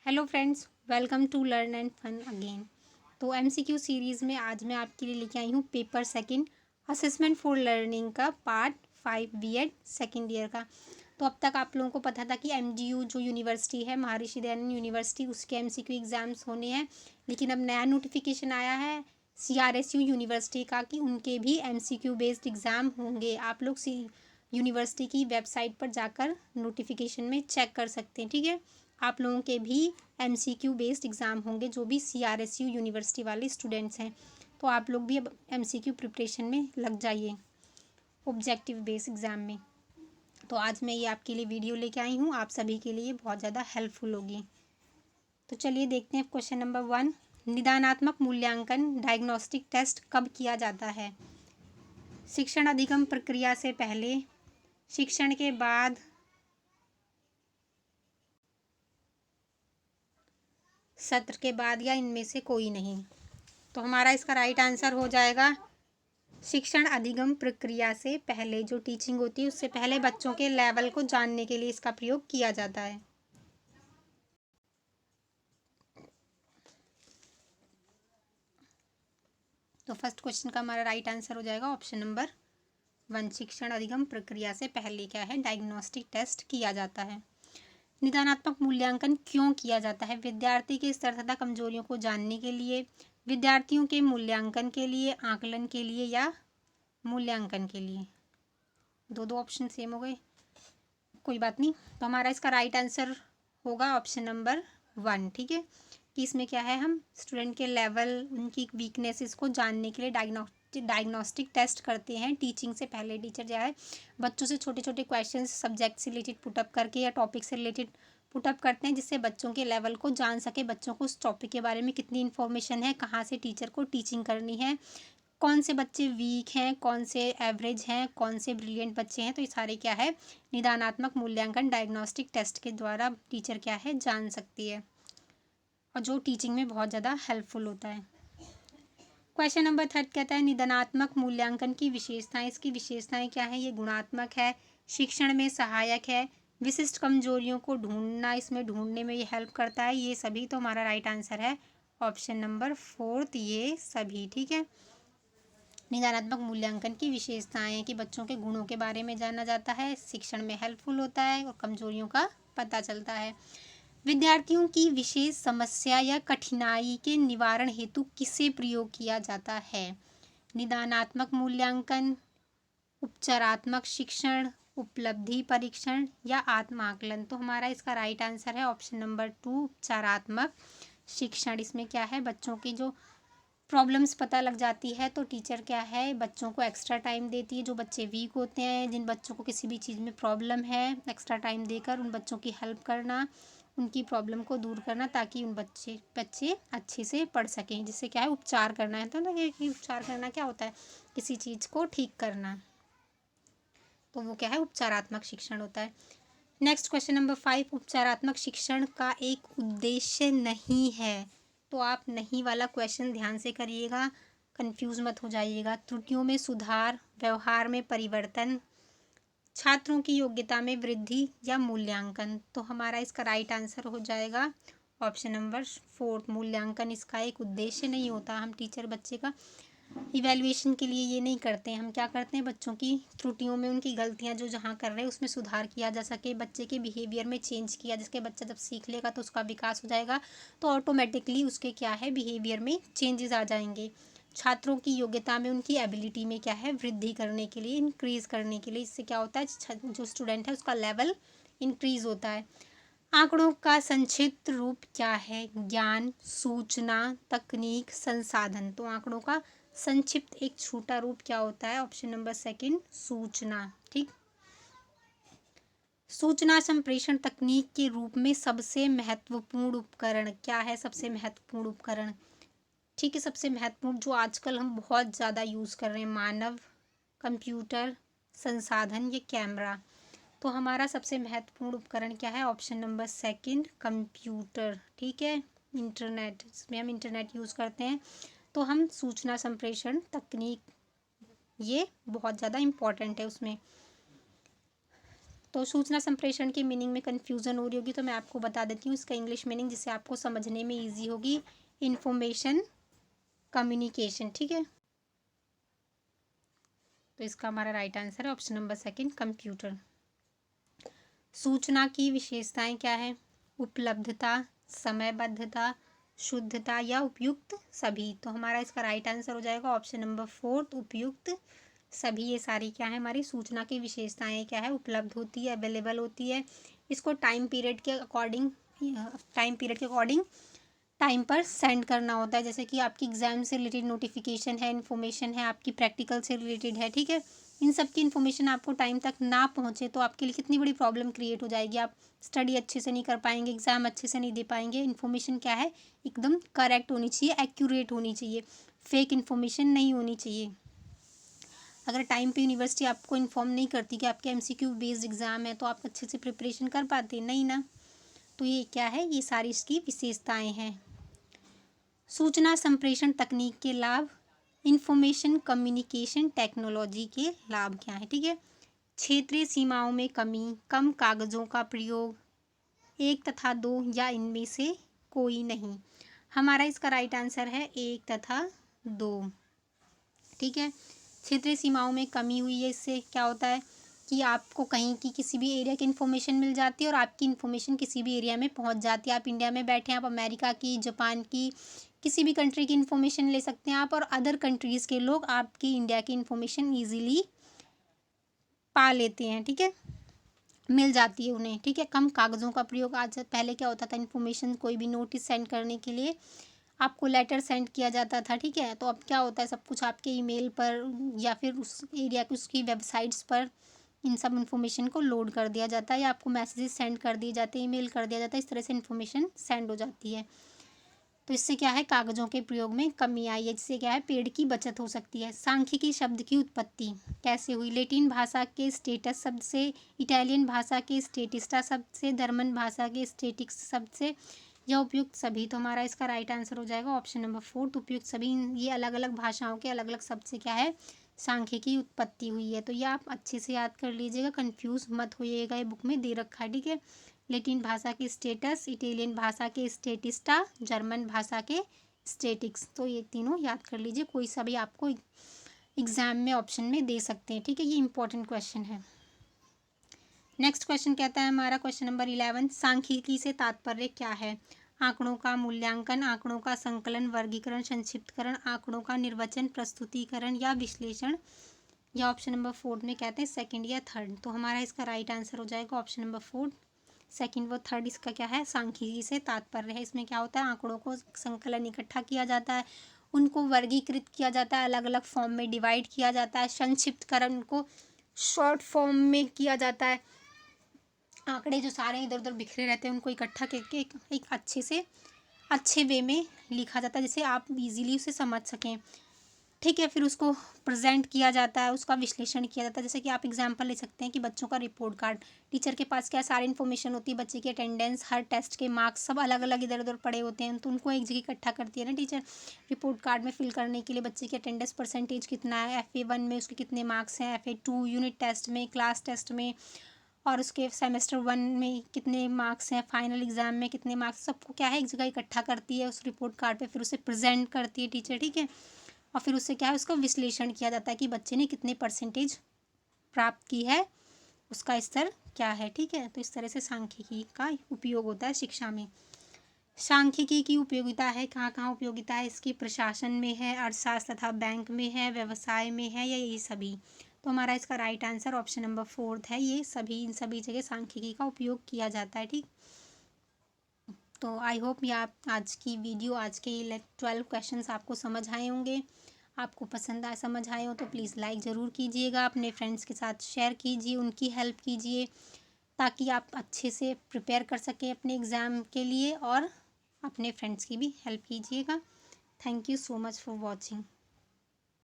Hello friends, welcome to learn and fun again. तो MCQ series में आज मैं आपके लिए लेके आई हूँ paper second assessment for learning का पार्ट 5 बीएड सेकंड ईयर का। तो अब तक आप लोगों को पता था कि एमजीयू जो यूनिवर्सिटी है, महर्षि दयानंद यूनिवर्सिटी, उसके एमसीक्यू एग्ज़ाम्स होने हैं। लेकिन अब नया नोटिफिकेशन आया है सीआरएसयू यूनिवर्सिटी का कि उनके भी एमसीक्यू बेस्ड एग्ज़ाम होंगे। आप लोग यूनिवर्सिटी की वेबसाइट पर जाकर नोटिफिकेशन में चेक कर सकते हैं। ठीक है, आप लोगों के भी एमसीक्यू बेस्ड एग्ज़ाम होंगे जो भी सीआरएसयू यूनिवर्सिटी वाले स्टूडेंट्स हैं। तो आप लोग भी अब एमसीक्यू प्रिपरेशन में लग जाइए ऑब्जेक्टिव बेस्ड एग्ज़ाम में। तो आज मैं ये आपके लिए वीडियो लेके आई हूँ, आप सभी के लिए बहुत ज़्यादा हेल्पफुल होगी। तो चलिए देखते हैं क्वेश्चन नंबर 1। निदानात्मक मूल्यांकन डायग्नोस्टिक टेस्ट कब किया जाता है? शिक्षण अधिगम प्रक्रिया से पहले, शिक्षण के बाद, सत्र के बाद, या इनमें से कोई नहीं। तो हमारा इसका राइट आंसर हो जाएगा शिक्षण अधिगम प्रक्रिया से पहले। जो टीचिंग होती है उससे पहले बच्चों के लेवल को जानने के लिए इसका प्रयोग किया जाता है। तो फर्स्ट क्वेश्चन का हमारा राइट आंसर हो जाएगा ऑप्शन नंबर 1। शिक्षण अधिगम प्रक्रिया से पहले क्या है? डायग्नोस्टिक टेस्ट किया जाता है। निदानात्मक मूल्यांकन क्यों किया जाता है? विद्यार्थी के स्तर तथा कमजोरियों को जानने के लिए, विद्यार्थियों के मूल्यांकन के लिए, आकलन के लिए, या मूल्यांकन के लिए। दो ऑप्शन सेम हो गए, कोई बात नहीं। तो हमारा इसका राइट आंसर होगा ऑप्शन नंबर 1। ठीक है, कि इसमें क्या है, हम स्टूडेंट के लेवल, उनकी वीकनेसेस को जानने के लिए डायग्नोस्टिक टेस्ट करते हैं टीचिंग से पहले। टीचर जो है बच्चों से छोटे छोटे क्वेश्चंस सब्जेक्ट से रिलेटेड पुटअप करके या टॉपिक से रिलेटेड पुटअप करते हैं, जिससे बच्चों के लेवल को जान सके, बच्चों को उस टॉपिक के बारे में कितनी इन्फॉर्मेशन है, कहाँ से टीचर को टीचिंग करनी है, कौन से बच्चे वीक हैं, कौन से एवरेज हैं, कौन से ब्रिलियंट बच्चे हैं। तो ये सारे क्या है, निदानात्मक मूल्यांकन डायग्नोस्टिक टेस्ट के द्वारा टीचर क्या है, जान सकती है, और जो टीचिंग में बहुत ज़्यादा हेल्पफुल होता है। क्वेश्चन नंबर 3 कहता है निदानात्मक मूल्यांकन की विशेषताएं। इसकी विशेषताएं क्या है? ये गुणात्मक है, शिक्षण में सहायक है, विशिष्ट कमजोरियों को ढूंढना, इसमें ढूंढने में ये हेल्प करता है, ये सभी। तो हमारा राइट आंसर है ऑप्शन नंबर 4, ये सभी। ठीक है, निदानात्मक मूल्यांकन की विशेषताएं कि बच्चों के गुणों के बारे में जाना जाता है, शिक्षण में हेल्पफुल होता है, और कमजोरियों का पता चलता है। विद्यार्थियों की विशेष समस्या या कठिनाई के निवारण हेतु किसे प्रयोग किया जाता है? निदानात्मक मूल्यांकन, उपचारात्मक शिक्षण, उपलब्धि परीक्षण, या आत्माकलन। तो हमारा इसका राइट आंसर है ऑप्शन नंबर 2, उपचारात्मक शिक्षण। इसमें क्या है, बच्चों की जो प्रॉब्लम्स पता लग जाती है, तो टीचर क्या है, बच्चों को एक्स्ट्रा टाइम देती है। जो बच्चे वीक होते हैं, जिन बच्चों को किसी भी चीज़ में प्रॉब्लम है, एक्स्ट्रा टाइम देकर उन बच्चों की हेल्प करना, उनकी प्रॉब्लम को दूर करना, ताकि उन बच्चे अच्छे से पढ़ सकें, जिससे क्या है, उपचार करना है। तो ना, ये उपचार करना क्या होता है, किसी चीज़ को ठीक करना, तो वो क्या है, उपचारात्मक शिक्षण होता है। नेक्स्ट क्वेश्चन नंबर 5, उपचारात्मक शिक्षण का एक उद्देश्य नहीं है। तो आप नहीं वाला क्वेश्चन ध्यान से करिएगा, कंफ्यूज मत हो जाइएगा। त्रुटियों में सुधार, व्यवहार में परिवर्तन, छात्रों की योग्यता में वृद्धि, या मूल्यांकन। तो हमारा इसका राइट आंसर हो जाएगा ऑप्शन नंबर 4, मूल्यांकन। इसका एक उद्देश्य नहीं होता। हम टीचर बच्चे का इवैल्यूएशन के लिए ये नहीं करते हैं। हम क्या करते हैं, बच्चों की त्रुटियों में, उनकी गलतियां जो जहाँ कर रहे हैं उसमें सुधार किया जा सके, बच्चे के बिहेवियर में चेंज किया, जिसके बच्चा जब सीख लेगा तो उसका विकास हो जाएगा, तो ऑटोमेटिकली उसके क्या है, बिहेवियर में चेंजेस आ जाएंगे। छात्रों की योग्यता में, उनकी एबिलिटी में क्या है, वृद्धि करने के लिए, इंक्रीज़ करने के लिए। इससे क्या होता है, जो स्टूडेंट है उसका लेवल इंक्रीज़ होता है। आंकड़ों का संक्षिप्त रूप क्या है? ज्ञान, सूचना, तकनीक, संसाधन। तो आंकड़ों का संक्षिप्त एक छोटा रूप क्या होता है? ऑप्शन नंबर 2, सूचना। ठीक, सूचना संप्रेषण तकनीक के रूप में सबसे महत्वपूर्ण उपकरण क्या है? सबसे महत्वपूर्ण उपकरण, ठीक है, सबसे महत्वपूर्ण जो आजकल हम बहुत ज़्यादा यूज़ कर रहे हैं, मानव, कंप्यूटर, संसाधन, या कैमरा। तो हमारा सबसे महत्वपूर्ण उपकरण क्या है? Option number 2, computer. ठीक है, इंटरनेट, इसमें हम इंटरनेट यूज़ करते हैं। तो हम सूचना संप्रेषण तकनीक, ये बहुत ज़्यादा इम्पॉर्टेंट है उसमें। तो सूचना संप्रेषण के मीनिंग में कन्फ्यूज़न हो रही होगी तो मैं आपको बता देती हूँ इसका इंग्लिश मीनिंग, जिससे आपको समझने में ईजी होगी। इंफॉर्मेशन कम्युनिकेशन, ठीक है। तो इसका हमारा राइट आंसर है ऑप्शन नंबर सेकंड, कंप्यूटर। सूचना की विशेषताएं क्या है? उपलब्धता, समयबद्धता, शुद्धता या उपयुक्त सभी। तो हमारा इसका राइट आंसर हो जाएगा ऑप्शन नंबर फोर्थ, उपयुक्त सभी। ये सारी क्या है हमारी सूचना की विशेषताएं क्या है? उपलब्ध होती है, अवेलेबल होती है। इसको टाइम पीरियड के अकॉर्डिंग टाइम पर सेंड करना होता है। जैसे कि आपकी एग्जाम से रिलेटेड नोटिफिकेशन है, इन्फॉर्मेशन है, आपकी प्रैक्टिकल से रिलेटेड है, ठीक है। इन सब की इन्फॉर्मेशन आपको टाइम तक ना पहुंचे तो आपके लिए कितनी बड़ी प्रॉब्लम क्रिएट हो जाएगी। आप स्टडी अच्छे से नहीं कर पाएंगे, एग्जाम अच्छे से नहीं दे पाएंगे। इन्फॉर्मेशन क्या है? एकदम करेक्ट होनी चाहिए, एक्यूरेट होनी चाहिए, फेक इन्फॉर्मेशन नहीं होनी चाहिए। अगर टाइम पे यूनिवर्सिटी आपको इन्फॉर्म नहीं करती कि आपके MCQ बेस्ड एग्जाम है तो आप अच्छे से प्रिपरेशन कर पाते नहीं ना। तो ये क्या है? ये सारी इसकी विशेषताएं हैं। सूचना संप्रेषण तकनीक के लाभ, इंफॉर्मेशन कम्युनिकेशन टेक्नोलॉजी के लाभ क्या है, ठीक है। क्षेत्रीय सीमाओं में कमी, कम कागजों का प्रयोग, एक तथा दो या इनमें से कोई नहीं। हमारा इसका राइट आंसर है एक तथा दो, ठीक है। क्षेत्रीय सीमाओं में कमी हुई है, इससे क्या होता है कि आपको कहीं की किसी भी एरिया की इन्फॉर्मेशन मिल जाती है और आपकी इन्फॉर्मेशन किसी भी एरिया में पहुंच जाती है। आप इंडिया में बैठे हैं, आप अमेरिका की, जापान की, किसी भी कंट्री की इन्फॉर्मेशन ले सकते हैं आप, और अदर कंट्रीज़ के लोग आपकी इंडिया की इन्फॉर्मेशन ईजिली पा लेते हैं, ठीक है, मिल जाती है उन्हें, ठीक है। कम कागज़ों का प्रयोग, आज पहले क्या होता था, इन्फॉर्मेशन कोई भी नोटिस सेंड करने के लिए आपको लेटर सेंड किया जाता था, ठीक है। तो अब क्या होता है, सब कुछ आपके ईमेल पर या फिर उस एरिया की उसकी वेबसाइट्स पर इन सब इन्फॉर्मेशन को लोड कर दिया जाता है या आपको मैसेजेस सेंड कर दिए जाते हैं, ईमेल कर दिया जाता है। इस तरह से इन्फॉर्मेशन सेंड हो जाती है। तो इससे क्या है, कागज़ों के प्रयोग में कमी आई है, जिससे क्या है, पेड़ की बचत हो सकती है। सांख्यिकी शब्द की उत्पत्ति कैसे हुई? लैटिन भाषा के स्टेटस शब्द से, इटालियन भाषा के स्टेटिस्टा शब्द से, जर्मन भाषा के स्टेटिक्स शब्द से, या उपयुक्त सभी। तो हमारा इसका राइट आंसर हो जाएगा ऑप्शन नंबर फोर्थ, उपयुक्त सभी। ये अलग अलग भाषाओं के अलग अलग शब्द से क्या है, सांख्यिकी उत्पत्ति हुई है। तो ये आप अच्छे से याद कर लीजिएगा, कंफ्यूज मत होइएगा, ये बुक में दे रखा है, ठीक है। लैटिन भाषा के स्टेटस, इटालियन भाषा के स्टेटिस्टा, जर्मन भाषा के स्टेटिक्स। तो ये तीनों याद कर लीजिए, कोई सा भी आपको एग्जाम में ऑप्शन में दे सकते हैं, ठीक है। ये इंपॉर्टेंट क्वेश्चन है। नेक्स्ट क्वेश्चन कहता है हमारा क्वेश्चन नंबर 11, सांख्यिकी से तात्पर्य क्या है? आंकड़ों का मूल्यांकन, आंकड़ों का संकलन, वर्गीकरण, संक्षिप्तकरण, आंकड़ों का निर्वचन, प्रस्तुतिकरण या विश्लेषण, या ऑप्शन नंबर फोर्थ में कहते हैं सेकंड या थर्ड। तो हमारा इसका राइट आंसर हो जाएगा ऑप्शन नंबर फोर्थ, सेकंड व थर्ड। इसका क्या है, सांख्यिकी से तात्पर्य है। इसमें क्या होता है, आंकड़ों को संकलन इकट्ठा किया जाता है, उनको वर्गीकृत किया जाता है, अलग अलग फॉर्म में डिवाइड किया जाता है, संक्षिप्तकरण उनको शॉर्ट फॉर्म में किया जाता है। आंकड़े जो सारे इधर उधर बिखरे रहते हैं उनको इकट्ठा करके एक अच्छे वे में लिखा जाता है, जिससे आप इजीली उसे समझ सकें, ठीक है। फिर उसको प्रेजेंट किया जाता है, उसका विश्लेषण किया जाता है। जैसे कि आप एग्जांपल ले सकते हैं कि बच्चों का रिपोर्ट कार्ड, टीचर के पास क्या सारी इन्फॉर्मेशन होती है, बच्चे की अटेंडेंस, हर टेस्ट के मार्क्स सब अलग अलग इधर उधर पड़े होते हैं, तो उनको एक जगह इकट्ठा करती है ना टीचर, रिपोर्ट कार्ड में फिल करने के लिए। बच्चे की अटेंडेंस परसेंटेज कितना है, FA1 में उसके कितने मार्क्स हैं, FA2 यूनिट टेस्ट में, क्लास टेस्ट में, और उसके सेमेस्टर 1 में कितने मार्क्स हैं, फाइनल एग्जाम में कितने मार्क्स, सबको क्या है एक जगह इकट्ठा करती है उस रिपोर्ट कार्ड पे, फिर उसे प्रेजेंट करती है टीचर, ठीक है। और फिर उससे क्या है, उसका विश्लेषण किया जाता है कि बच्चे ने कितने परसेंटेज प्राप्त की है, उसका स्तर क्या है, ठीक है। तो इस तरह से सांख्यिकी का उपयोग होता है शिक्षा में। सांख्यिकी की उपयोगिता है, कहाँ कहाँ उपयोगिता है इसकी? प्रशासन में है, अर्थशास्त्र तथा बैंक में है, व्यवसाय में है, या ये सभी। तो हमारा इसका right answer option number fourth है, ये सभी, इन सभी जगह सांख्यिकी का उपयोग किया जाता है, ठीक। तो आई होप ये आप आज की वीडियो, आज के 12 क्वेश्चंस आपको समझ आए होंगे। आपको पसंद आए, समझ आए हो तो प्लीज़ लाइक ज़रूर कीजिएगा, अपने फ्रेंड्स के साथ शेयर कीजिए, उनकी हेल्प कीजिए, ताकि आप अच्छे से प्रिपेयर कर सकें अपने एग्ज़ाम के लिए, और अपने फ्रेंड्स की भी हेल्प कीजिएगा। Thank you so much for watching.